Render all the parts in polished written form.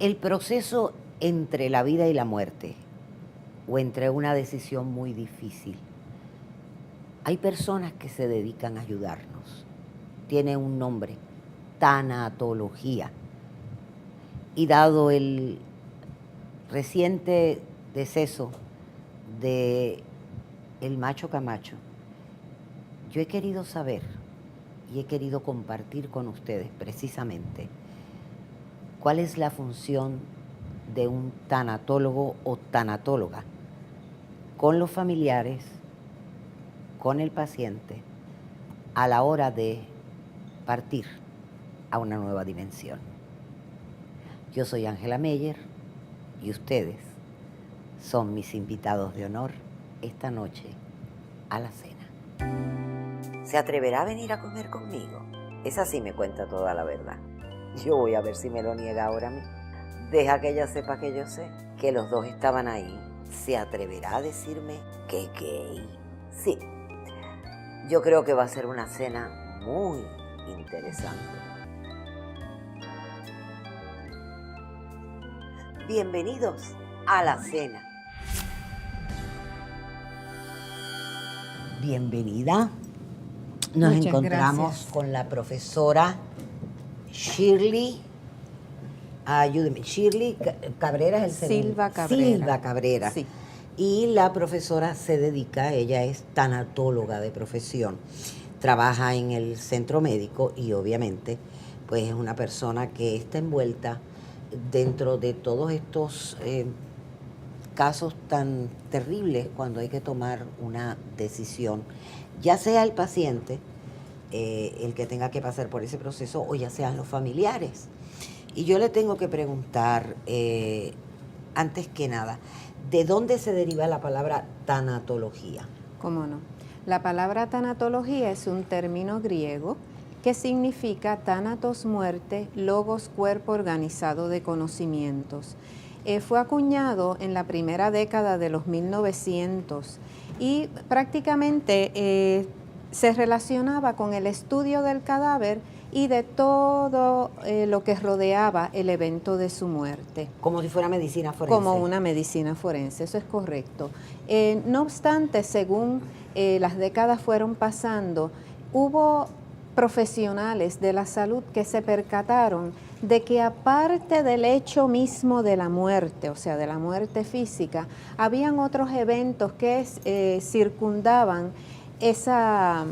El proceso entre la vida y la muerte, o entre una decisión muy difícil, hay personas que se dedican a ayudarnos. Tiene un nombre, tanatología. Y dado el reciente deceso de el Macho Camacho, yo he querido saber y he querido compartir con ustedes precisamente cuál es la función de un tanatólogo o tanatóloga con los familiares, con el paciente, a la hora de partir a una nueva dimensión. Yo soy Ángela Meyer y ustedes son mis invitados de honor esta noche a la cena. ¿Se atreverá a venir a comer conmigo? Esa sí me cuenta toda la verdad. Yo voy a ver si me lo niega ahora mismo. Deja que ella sepa que yo sé que los dos estaban ahí. ¿Se atreverá a decirme que gay? Sí. Yo creo que va a ser una cena muy interesante. Bienvenidos a la cena. Bienvenida. Nos Muchas encontramos gracias. con la profesora Shirley. Ayúdeme, Shirley Cabrera es el segundo. Silva Cabrera. Silva Cabrera. Sí. Y la profesora se dedica, ella es tanatóloga de profesión, trabaja en el centro médico y obviamente pues es una persona que está envuelta dentro de todos estos casos tan terribles cuando hay que tomar una decisión, ya sea el paciente el que tenga que pasar por ese proceso o ya sean los familiares. Y yo le tengo que preguntar, antes que nada, ¿de dónde se deriva la palabra tanatología? ¿Cómo no? La palabra tanatología es un término griego que significa thanatos, muerte, logos, cuerpo organizado de conocimientos. Fue acuñado en la primera década de los 1900 y prácticamente se relacionaba con el estudio del cadáver y de todo lo que rodeaba el evento de su muerte. Como si fuera medicina forense. Como una medicina forense, eso es correcto. No obstante, según las décadas fueron pasando, hubo profesionales de la salud que se percataron de que aparte del hecho mismo de la muerte, o sea, de la muerte física, habían otros eventos que circundaban esa...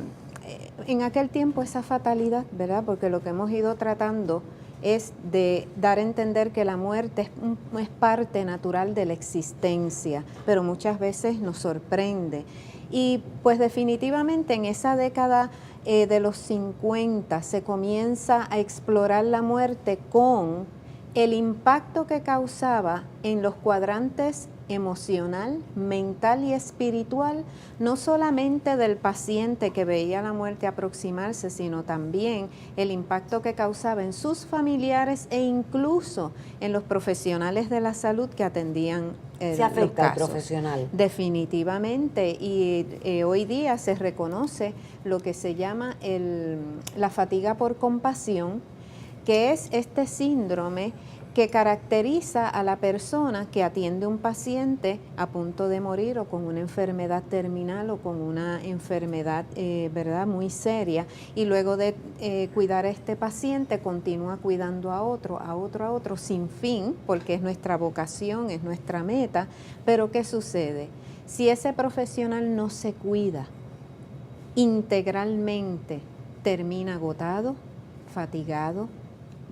en aquel tiempo esa fatalidad, ¿verdad? Porque lo que hemos ido tratando es de dar a entender que la muerte es parte natural de la existencia, pero muchas veces nos sorprende. Y pues definitivamente en esa década de los 50 se comienza a explorar la muerte con el impacto que causaba en los cuadrantes emocional, mental y espiritual, no solamente del paciente que veía la muerte aproximarse, sino también el impacto que causaba en sus familiares e incluso en los profesionales de la salud que atendían ¿Se afecta los al casos. profesional? Definitivamente, y hoy día se reconoce lo que se llama la fatiga por compasión, que es este síndrome que caracteriza a la persona que atiende un paciente a punto de morir o con una enfermedad terminal o con una enfermedad ¿verdad? Muy seria, y luego de cuidar a este paciente continúa cuidando a otro sin fin, porque es nuestra vocación, es nuestra meta. Pero ¿qué sucede? Si ese profesional no se cuida integralmente, termina agotado, fatigado.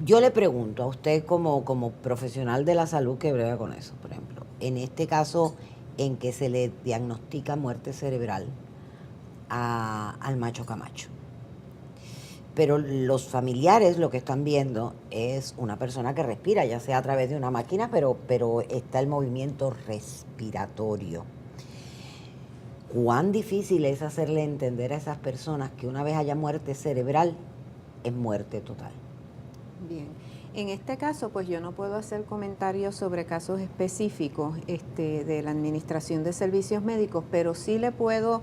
Yo le pregunto a usted como profesional de la salud que brega con eso, por ejemplo, en este caso en que se le diagnostica muerte cerebral al Macho Camacho, pero los familiares lo que están viendo es una persona que respira, ya sea a través de una máquina, pero está el movimiento respiratorio. ¿Cuán difícil es hacerle entender a esas personas que una vez haya muerte cerebral, es muerte total? Bien, en este caso pues yo no puedo hacer comentarios sobre casos específicos de la Administración de Servicios Médicos, pero sí le puedo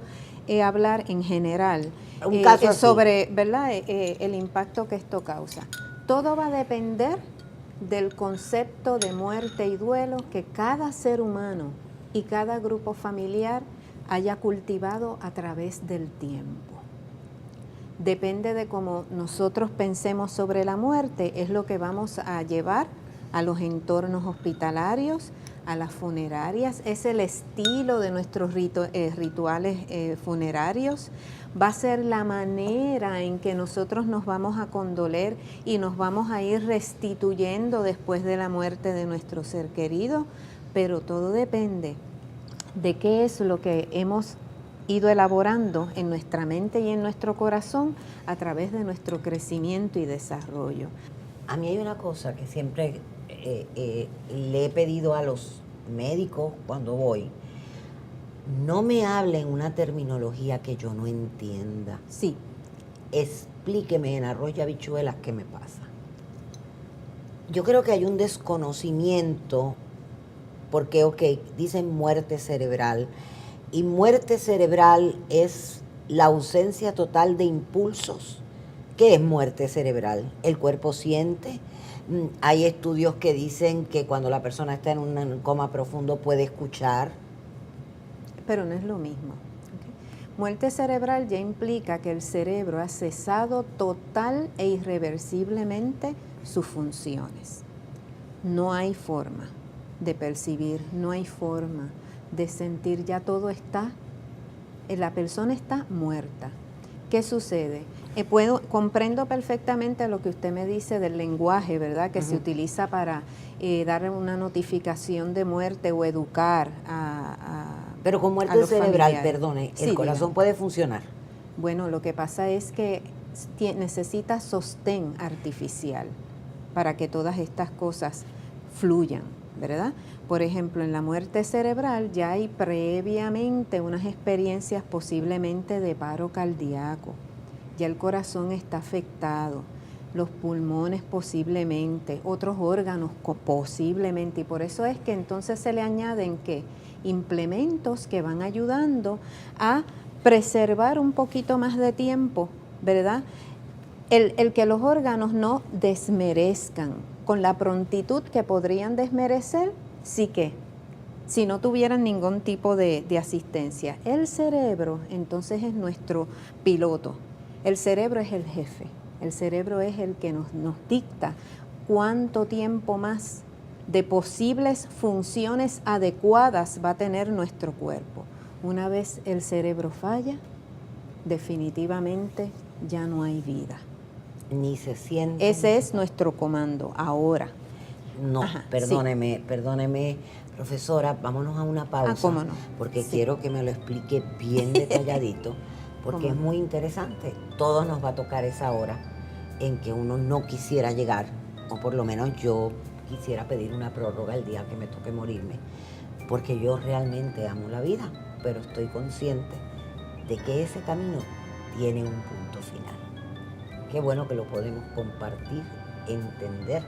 hablar en general Un caso así. sobre, ¿verdad? El impacto que esto causa. Todo va a depender del concepto de muerte y duelo que cada ser humano y cada grupo familiar haya cultivado a través del tiempo. Depende de cómo nosotros pensemos sobre la muerte, es lo que vamos a llevar a los entornos hospitalarios, a las funerarias, es el estilo de nuestros rituales funerarios, va a ser la manera en que nosotros nos vamos a condoler y nos vamos a ir restituyendo después de la muerte de nuestro ser querido, pero todo depende de qué es lo que hemos ido elaborando en nuestra mente y en nuestro corazón a través de nuestro crecimiento y desarrollo. A mí hay una cosa que siempre le he pedido a los médicos cuando voy: no me hablen una terminología que yo no entienda. Sí. Explíqueme en arroz y habichuelas qué me pasa. Yo creo que hay un desconocimiento, porque, dicen muerte cerebral, y muerte cerebral es la ausencia total de impulsos. ¿Qué es muerte cerebral? ¿El cuerpo siente? Hay estudios que dicen que cuando la persona está en un coma profundo puede escuchar. Pero no es lo mismo. ¿Okay? Muerte cerebral ya implica que el cerebro ha cesado total e irreversiblemente sus funciones. No hay forma de percibir, no hay forma de sentir, ya todo está, la persona está muerta. ¿Qué sucede? Comprendo perfectamente lo que usted me dice del lenguaje, ¿verdad? Que se utiliza para dar una notificación de muerte o educar Pero con muerte cerebral, perdone, sí, ¿el corazón puede funcionar? Bueno, lo que pasa es que necesita sostén artificial para que todas estas cosas fluyan, ¿verdad? Por ejemplo, en la muerte cerebral ya hay previamente unas experiencias posiblemente de paro cardíaco. Ya el corazón está afectado, los pulmones posiblemente, otros órganos posiblemente, y por eso es que entonces se le añaden ¿qué? Implementos que van ayudando a preservar un poquito más de tiempo, ¿verdad? El que los órganos no desmerezcan con la prontitud que podrían desmerecer, sí que, si no tuvieran ningún tipo de asistencia. El cerebro entonces es nuestro piloto, el cerebro es el jefe, el cerebro es el que nos dicta cuánto tiempo más de posibles funciones adecuadas va a tener nuestro cuerpo. Una vez el cerebro falla, definitivamente ya no hay vida. Ni se siente. Ese es nuestro comando ahora. No, Ajá, perdóneme, profesora, vámonos a una pausa. ¿Cómo no? Porque quiero que me lo explique bien detalladito, porque es muy interesante. Todos nos va a tocar esa hora en que uno no quisiera llegar, o por lo menos yo quisiera pedir una prórroga el día que me toque morirme, porque yo realmente amo la vida, pero estoy consciente de que ese camino tiene un punto final. Qué bueno que lo podemos compartir, entender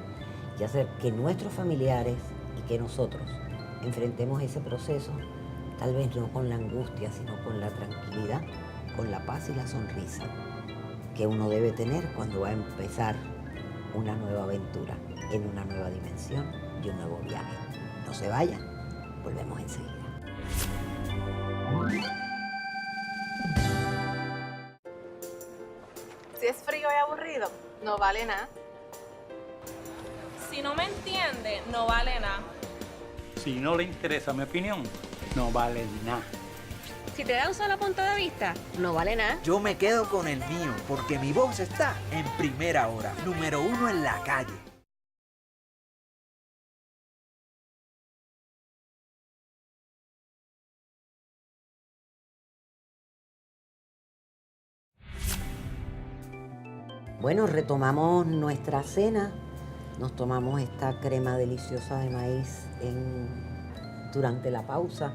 y hacer que nuestros familiares y que nosotros enfrentemos ese proceso, tal vez no con la angustia, sino con la tranquilidad, con la paz y la sonrisa que uno debe tener cuando va a empezar una nueva aventura en una nueva dimensión y un nuevo viaje. No se vayan, volvemos enseguida. Si es frío y aburrido, no vale nada. Si no me entiende, no vale nada. Si no le interesa mi opinión, no vale nada. Si te da un solo punto de vista, no vale nada. Yo me quedo con el mío, porque mi voz está en Primera Hora, número 1 en la calle. Bueno, retomamos nuestra cena. Nos tomamos esta crema deliciosa de maíz durante la pausa,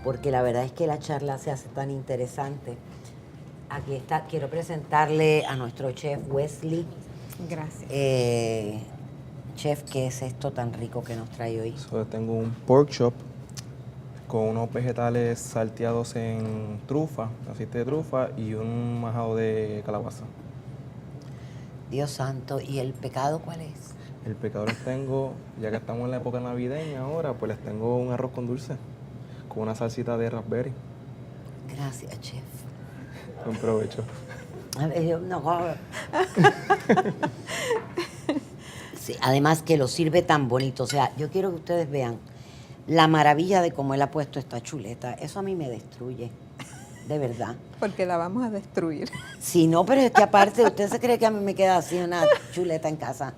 porque la verdad es que la charla se hace tan interesante. Aquí está, quiero presentarle a nuestro chef Wesley. Gracias. Chef, ¿qué es esto tan rico que nos trae hoy? Tengo un pork chop con unos vegetales salteados en trufa, aceite de trufa y un majado de calabaza. Dios santo, ¿y el pecado cuál es? El pecado les tengo, ya que estamos en la época navideña ahora, pues les tengo un arroz con dulce, con una salsita de raspberry. Gracias, chef. Buen provecho. A ver, yo no. Sí, además que lo sirve tan bonito. O sea, yo quiero que ustedes vean la maravilla de cómo él ha puesto esta chuleta. Eso a mí me destruye, de verdad. Porque la vamos a destruir. Sí, no, pero es que aparte, ¿usted se cree que a mí me queda así una chuleta en casa?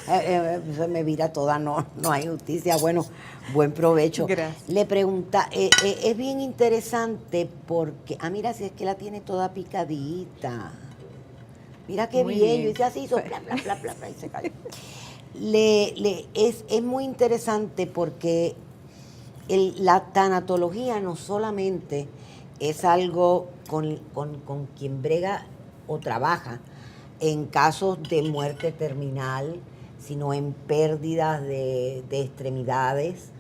Se me vira toda, no hay justicia. Bueno, buen provecho. Gracias. Le pregunta, es bien interesante porque, mira, si es que la tiene toda picadita. Mira qué Muy bien, bien. y se así hizo, bla, bla, bla, bla, bla, y se cayó. Es muy interesante porque la tanatología no solamente es algo con quien brega o trabaja en casos de muerte terminal, sino en pérdidas de extremidades.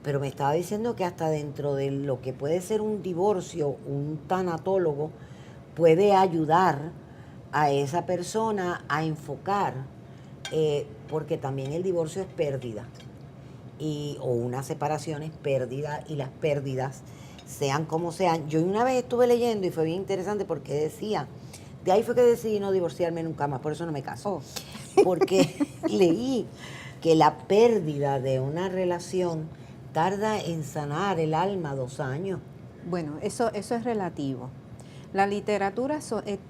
Pero me estaba diciendo que hasta dentro de lo que puede ser un divorcio, un tanatólogo puede ayudar a esa persona a enfocar, porque también el divorcio es pérdida, o una separación es pérdida, y las pérdidas, sean como sean. Yo una vez estuve leyendo y fue bien interesante porque decía, de ahí fue que decidí no divorciarme nunca más, por eso no me caso. Porque leí que la pérdida de una relación tarda en sanar el alma 2 años. Bueno, eso es relativo. La literatura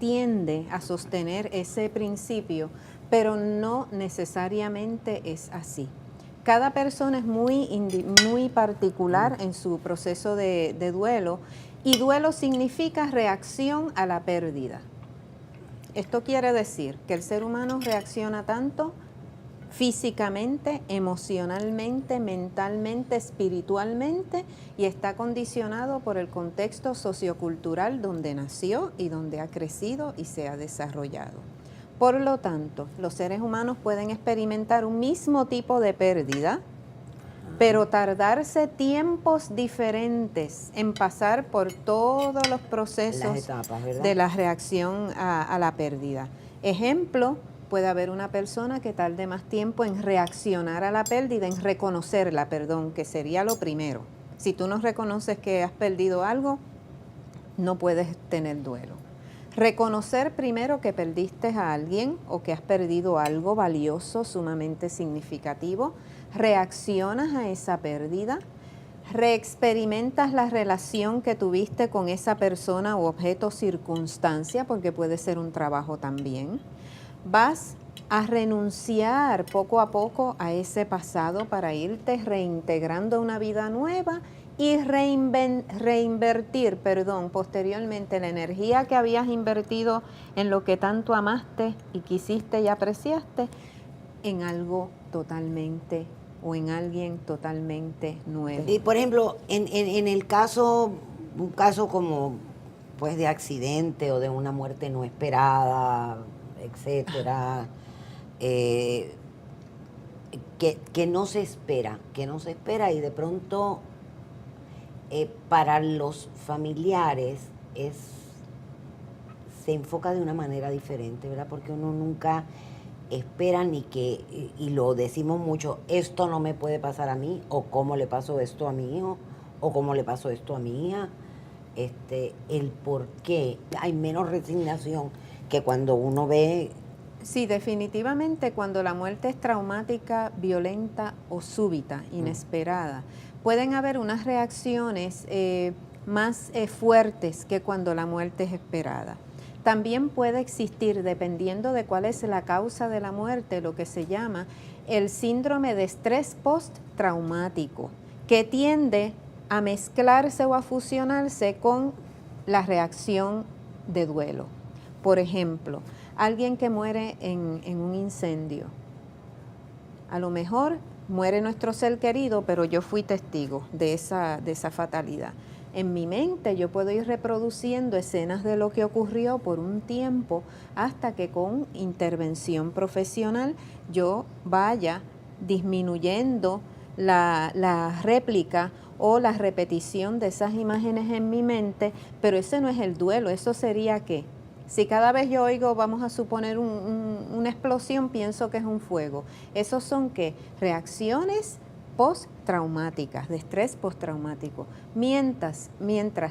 tiende a sostener ese principio, pero no necesariamente es así. Cada persona es muy particular en su proceso de duelo, y duelo significa reacción a la pérdida. Esto quiere decir que el ser humano reacciona tanto físicamente, emocionalmente, mentalmente, espiritualmente, y está condicionado por el contexto sociocultural donde nació y donde ha crecido y se ha desarrollado. Por lo tanto, los seres humanos pueden experimentar un mismo tipo de pérdida, pero tardarse tiempos diferentes en pasar por todos los procesos, Las etapas, ¿verdad? de la reacción a la pérdida. Ejemplo, puede haber una persona que tarde más tiempo en reaccionar a la pérdida, en reconocerla, que sería lo primero. Si tú no reconoces que has perdido algo, no puedes tener duelo. Reconocer primero que perdiste a alguien o que has perdido algo valioso, sumamente significativo. Reaccionas a esa pérdida, reexperimentas la relación que tuviste con esa persona o objeto o circunstancia, porque puede ser un trabajo también. Vas a renunciar poco a poco a ese pasado para irte reintegrando a una vida nueva y reinvertir posteriormente la energía que habías invertido en lo que tanto amaste y quisiste y apreciaste en algo totalmente, o en alguien totalmente nuevo. Y por ejemplo, en el caso, un caso como pues de accidente o de una muerte no esperada, etcétera, que no se espera, y de pronto para los familiares se enfoca de una manera diferente, ¿verdad? Porque uno nunca espera ni que, y lo decimos mucho, esto no me puede pasar a mí, o cómo le pasó esto a mi hijo, o cómo le pasó esto a mi hija, el por qué. Hay menos resignación que cuando uno ve. Sí, definitivamente cuando la muerte es traumática, violenta o súbita, inesperada, pueden haber unas reacciones más fuertes que cuando la muerte es esperada. También puede existir, dependiendo de cuál es la causa de la muerte, lo que se llama el síndrome de estrés postraumático, que tiende a mezclarse o a fusionarse con la reacción de duelo. Por ejemplo, alguien que muere en un incendio. A lo mejor muere nuestro ser querido, pero yo fui testigo de esa fatalidad. En mi mente yo puedo ir reproduciendo escenas de lo que ocurrió por un tiempo hasta que con intervención profesional yo vaya disminuyendo la réplica o la repetición de esas imágenes en mi mente, pero ese no es el duelo, eso sería ¿qué? Si cada vez yo oigo, vamos a suponer una explosión, pienso que es un fuego. Esos son ¿qué? Reacciones postraumáticas, de estrés postraumático. Mientras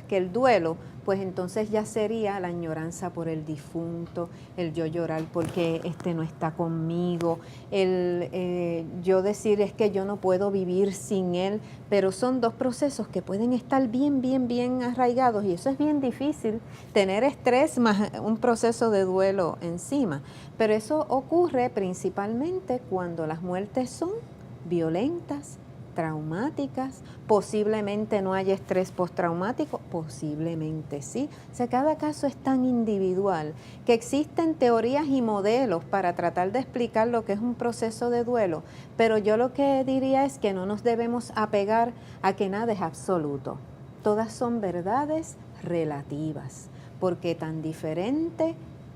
que el duelo, pues entonces ya sería la añoranza por el difunto, el yo llorar porque no está conmigo, yo decir es que yo no puedo vivir sin él, pero son dos procesos que pueden estar bien arraigados y eso es bien difícil, tener estrés más un proceso de duelo encima. Pero eso ocurre principalmente cuando las muertes son violentas, traumáticas, posiblemente no haya estrés postraumático, posiblemente sí. O sea, cada caso es tan individual que existen teorías y modelos para tratar de explicar lo que es un proceso de duelo, pero yo lo que diría es que no nos debemos apegar a que nada es absoluto. Todas son verdades relativas, porque tan diferente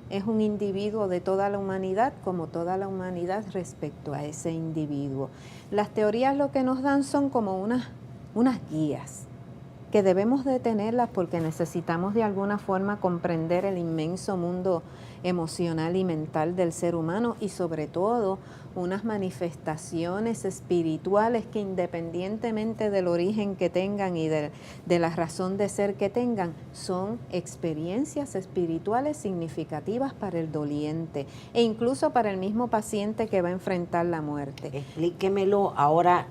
es un individuo de toda la humanidad como toda la humanidad respecto a ese individuo. Las teorías lo que nos dan son como unas guías que debemos de tenerlas porque necesitamos de alguna forma comprender el inmenso mundo emocional y mental del ser humano y sobre todo unas manifestaciones espirituales que independientemente del origen que tengan y de la razón de ser que tengan, son experiencias espirituales significativas para el doliente e incluso para el mismo paciente que va a enfrentar la muerte. Explíquemelo ahora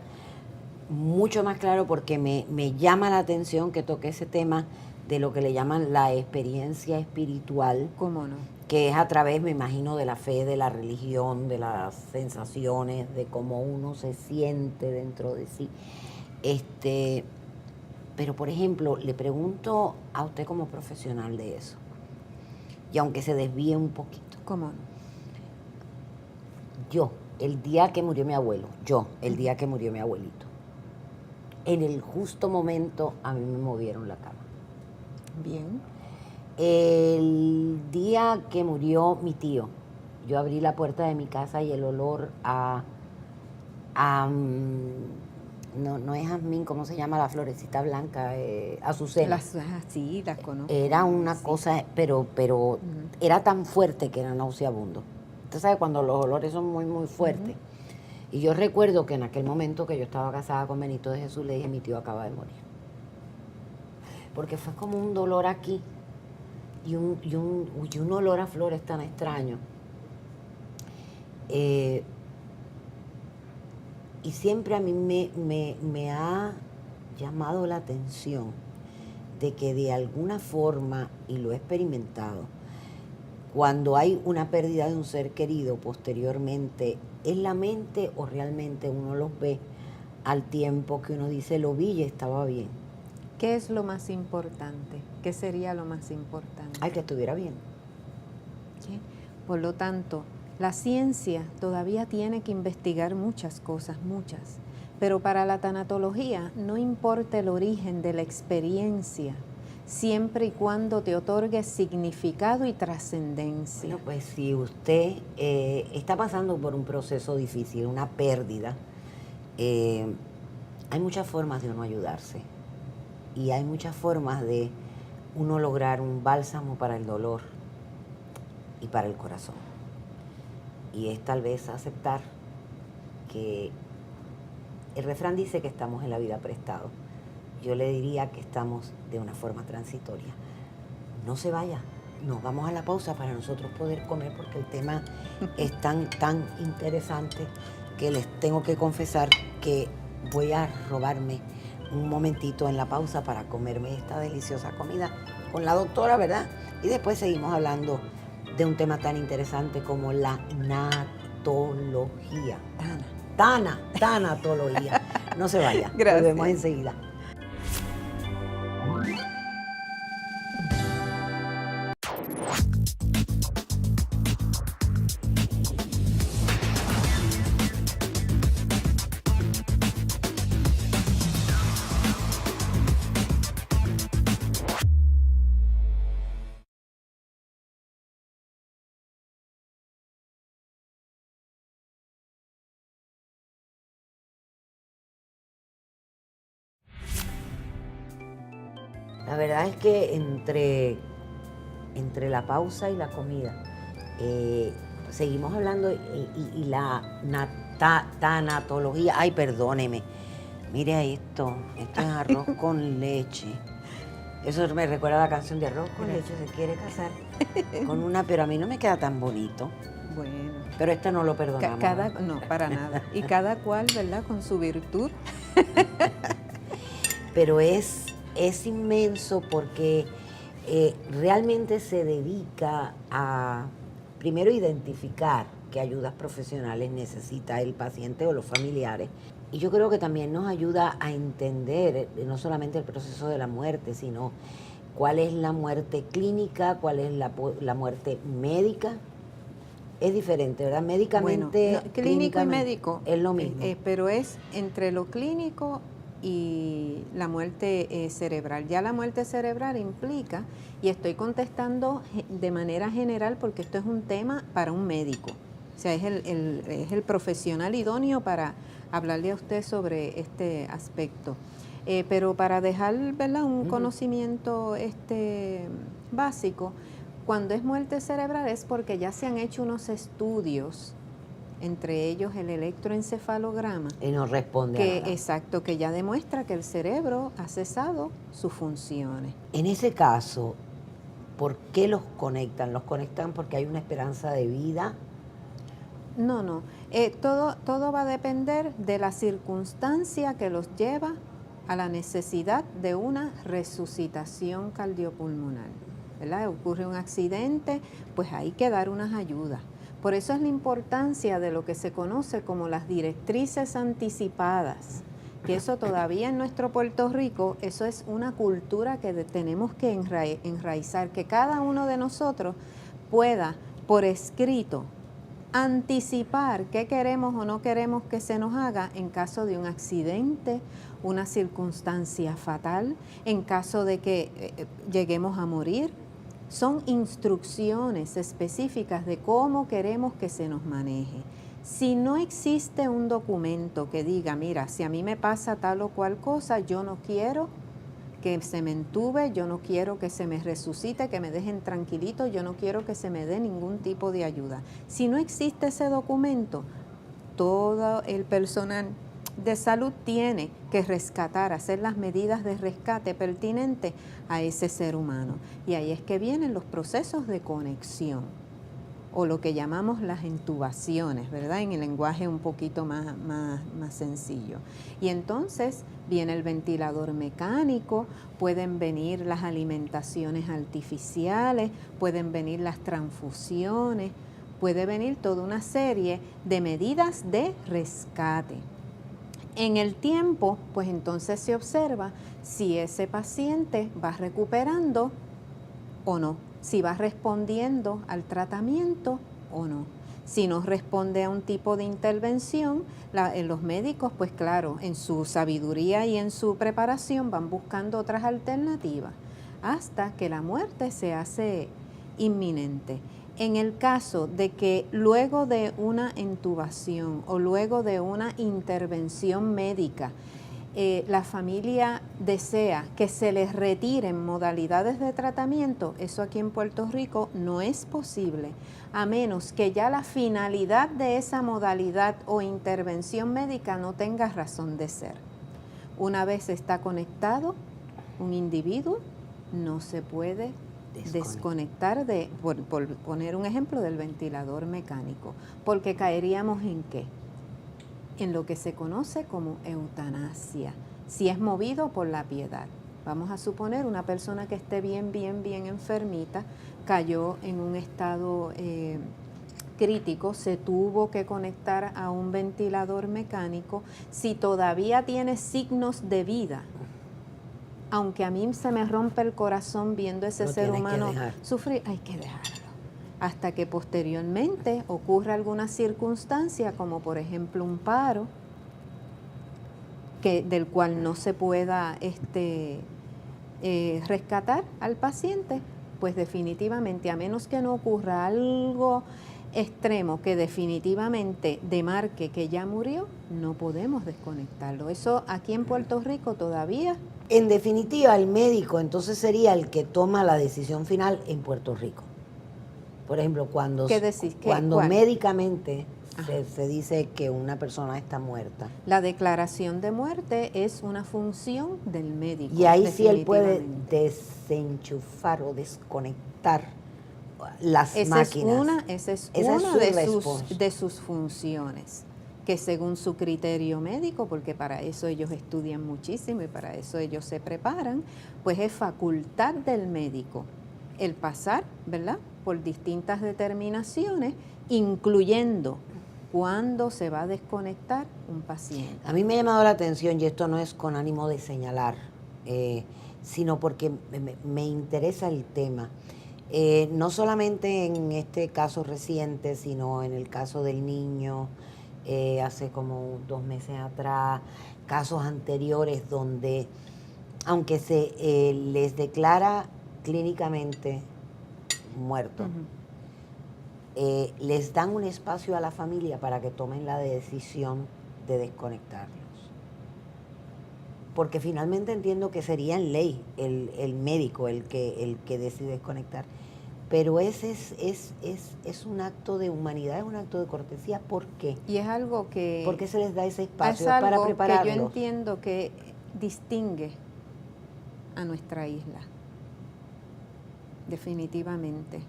mucho más claro porque me llama la atención que toque ese tema de lo que le llaman la experiencia espiritual. ¿Cómo no? Que es a través, me imagino, de la fe, de la religión, de las sensaciones, de cómo uno se siente dentro de sí. Pero, por ejemplo, le pregunto a usted como profesional de eso, y aunque se desvíe un poquito. ¿Cómo no? El día que murió mi abuelito, en el justo momento a mí me movieron la cama. Bien. El día que murió mi tío, yo abrí la puerta de mi casa y el olor no es jazmín, ¿cómo se llama la florecita blanca? Azucena. Sí, las conozco. Era una cosa, pero era tan fuerte que era nauseabundo. Usted sabe cuando los olores son muy fuertes. Y yo recuerdo que en aquel momento que yo estaba casada con Benito de Jesús, le dije, mi tío acaba de morir. Porque fue como un dolor aquí. Y un olor a flores tan extraño. Y siempre a mí me ha llamado la atención de que de alguna forma, y lo he experimentado, cuando hay una pérdida de un ser querido posteriormente, ¿es la mente o realmente uno los ve al tiempo que uno dice, lo vi y estaba bien? ¿Qué es lo más importante? ¿Qué sería lo más importante? Ay, que estuviera bien. ¿Sí? Por lo tanto, la ciencia todavía tiene que investigar muchas cosas, muchas. Pero para la tanatología no importa el origen de la experiencia, siempre y cuando te otorgue significado y trascendencia. Bueno, pues si usted está pasando por un proceso difícil, una pérdida, hay muchas formas de uno ayudarse. Y hay muchas formas de uno lograr un bálsamo para el dolor y para el corazón. Y es tal vez aceptar que el refrán dice que estamos en la vida prestado. Yo le diría que estamos de una forma transitoria. No se vaya, nos vamos a la pausa para nosotros poder comer porque el tema es tan interesante que les tengo que confesar que voy a robarme un momentito en la pausa para comerme esta deliciosa comida con la doctora, ¿verdad? Y después seguimos hablando de un tema tan interesante como la natología. Tanatología. No se vaya. Gracias. Volvemos enseguida. La verdad es que entre entre la pausa y la comida, seguimos hablando y la tanatología. Ay, perdóneme. Mire esto es arroz con leche. Eso me recuerda a la canción de Arroz con leche. Se quiere casar con una, pero a mí no me queda tan bonito. Bueno. Pero este no lo perdonamos. No, para nada. Y cada cual, ¿verdad? Con su virtud. Pero es inmenso porque realmente se dedica a, primero, identificar qué ayudas profesionales necesita el paciente o los familiares. Y yo creo que también nos ayuda a entender no solamente el proceso de la muerte, sino cuál es la muerte clínica, cuál es la muerte médica. Es diferente, ¿verdad? Médicamente, bueno, clínico y médico es lo mismo. Pero es entre lo clínico y la muerte cerebral. Ya la muerte cerebral implica, y estoy contestando de manera general porque esto es un tema para un médico. O sea, es el profesional idóneo para hablarle a usted sobre este aspecto. Pero para dejar, ¿verdad?, un conocimiento básico, cuando es muerte cerebral es porque ya se han hecho unos estudios, entre ellos el electroencefalograma. Y no responde a nada. Exacto, que ya demuestra que el cerebro ha cesado sus funciones. En ese caso, ¿por qué los conectan? ¿Los conectan porque hay una esperanza de vida? No. Todo va a depender de la circunstancia que los lleva a la necesidad de una resucitación cardiopulmonar, ¿verdad? Ocurre un accidente, pues hay que dar unas ayudas. Por eso es la importancia de lo que se conoce como las directrices anticipadas, que eso todavía en nuestro Puerto Rico, eso es una cultura que tenemos que enraizar, que cada uno de nosotros pueda, por escrito, anticipar qué queremos o no queremos que se nos haga en caso de un accidente, una circunstancia fatal, en caso de que lleguemos a morir. Son instrucciones específicas de cómo queremos que se nos maneje. Si no existe un documento que diga, mira, si a mí me pasa tal o cual cosa, yo no quiero que se me entube, yo no quiero que se me resucite, que me dejen tranquilito, yo no quiero que se me dé ningún tipo de ayuda. Si no existe ese documento, todo el personal de salud tiene que rescatar, hacer las medidas de rescate pertinentes a ese ser humano. Y ahí es que vienen los procesos de conexión, o lo que llamamos las intubaciones, ¿verdad? En el lenguaje un poquito más sencillo. Y entonces viene el ventilador mecánico, pueden venir las alimentaciones artificiales, pueden venir las transfusiones, puede venir toda una serie de medidas de rescate. En el tiempo, pues entonces se observa si ese paciente va recuperando o no, si va respondiendo al tratamiento o no. Si no responde a un tipo de intervención, los médicos, pues claro, en su sabiduría y en su preparación van buscando otras alternativas hasta que la muerte se hace inminente. En el caso de que luego de una intubación o luego de una intervención médica, la familia desea que se les retiren modalidades de tratamiento, eso aquí en Puerto Rico no es posible, a menos que ya la finalidad de esa modalidad o intervención médica no tenga razón de ser. Una vez está conectado un individuo, no se puede desconectar por poner un ejemplo del ventilador mecánico, porque caeríamos ¿en qué? En lo que se conoce como eutanasia, si es movido por la piedad. Vamos a suponer una persona que esté bien enfermita, cayó en un estado crítico, se tuvo que conectar a un ventilador mecánico. Si todavía tiene signos de vida, aunque a mí se me rompe el corazón viendo ese ser humano sufrir, hay que dejarlo. Hasta que posteriormente ocurra alguna circunstancia, como por ejemplo un paro, del cual no se pueda rescatar al paciente, pues definitivamente, a menos que no ocurra algo extremo que definitivamente demarque que ya murió, no podemos desconectarlo. Eso aquí en Puerto Rico todavía En definitiva, el médico entonces sería el que toma la decisión final en Puerto Rico. Por ejemplo, cuando, ¿Qué decís? cuando ¿Cuál? médicamente se dice que una persona está muerta. La declaración de muerte es una función del médico. Y ahí sí él puede definitivamente. desenchufar o desconectar las Esa máquinas. Esa es Esa es una su de respuesta. sus funciones, que según su criterio médico, porque para eso ellos estudian muchísimo y para eso ellos se preparan, pues es facultad del médico el pasar, ¿verdad?, por distintas determinaciones, incluyendo cuándo se va a desconectar un paciente. A mí me ha llamado la atención, y esto no es con ánimo de señalar, sino porque me interesa el tema. No solamente en este caso reciente, sino en el caso del niño, hace como 2 meses atrás, casos anteriores donde, aunque se les declara clínicamente muertos, les dan un espacio a la familia para que tomen la decisión de desconectarlos. Porque finalmente entiendo que sería en ley el médico el que decide desconectar. Pero ese es un acto de humanidad, es un acto de cortesía. ¿Por qué? Y es algo que... ¿Por qué se les da ese es espacio algo para prepararlos? que yo entiendo que distingue a nuestra isla, definitivamente.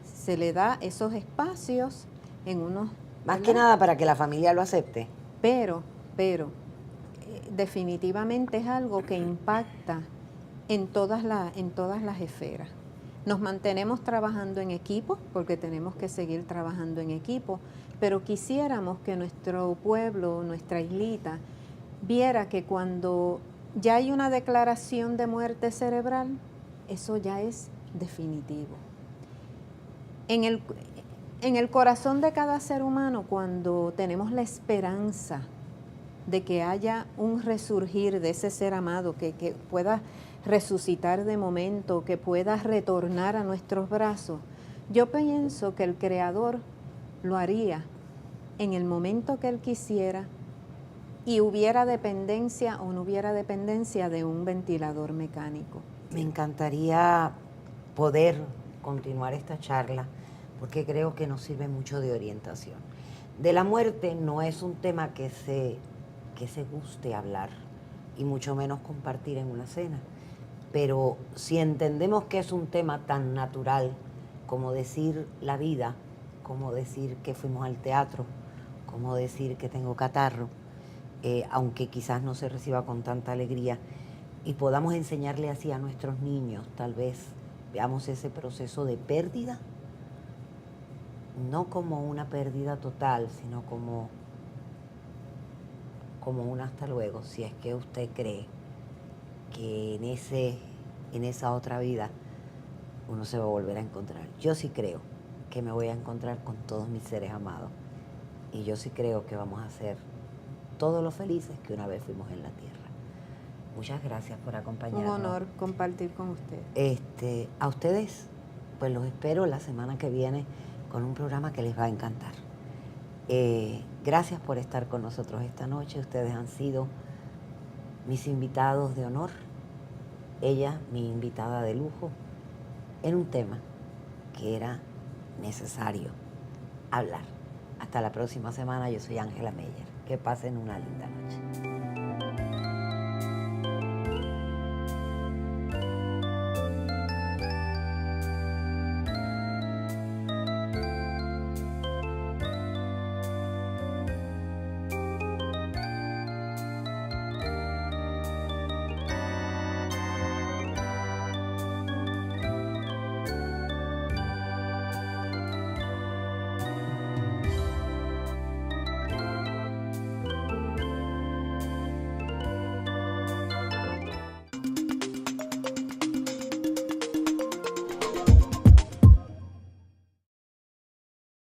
Se le da esos espacios en unos... Más ¿verdad? que nada para que la familia lo acepte. Pero, definitivamente es algo que impacta en todas las esferas. Nos mantenemos trabajando en equipo, porque tenemos que seguir trabajando en equipo, pero quisiéramos que nuestro pueblo, nuestra islita, viera que cuando ya hay una declaración de muerte cerebral, eso ya es definitivo. En el corazón de cada ser humano, cuando tenemos la esperanza de que haya un resurgir de ese ser amado, que pueda resucitar de momento, que pueda retornar a nuestros brazos, yo pienso que el Creador lo haría en el momento que Él quisiera, y hubiera dependencia o no hubiera dependencia de un ventilador mecánico. Me encantaría poder continuar esta charla, porque creo que nos sirve mucho de orientación. De la muerte no es un tema que se guste hablar, y mucho menos compartir en una cena. Pero si entendemos que es un tema tan natural como decir la vida, como decir que fuimos al teatro, como decir que tengo catarro, aunque quizás no se reciba con tanta alegría, y podamos enseñarle así a nuestros niños, tal vez veamos ese proceso de pérdida, no como una pérdida total, sino como un hasta luego, si es que usted cree que en esa otra vida uno se va a volver a encontrar. Yo sí creo que me voy a encontrar con todos mis seres amados, y yo sí creo que vamos a ser todos los felices que una vez fuimos en la tierra. Muchas gracias por acompañarnos. Un honor compartir con usted. A ustedes, pues los espero la semana que viene con un programa que les va a encantar. Gracias por estar con nosotros esta noche. Ustedes han sido mis invitados de honor. Ella, mi invitada de lujo, en un tema que era necesario hablar. Hasta la próxima semana. Yo soy Ángela Meyer. Que pasen una linda noche.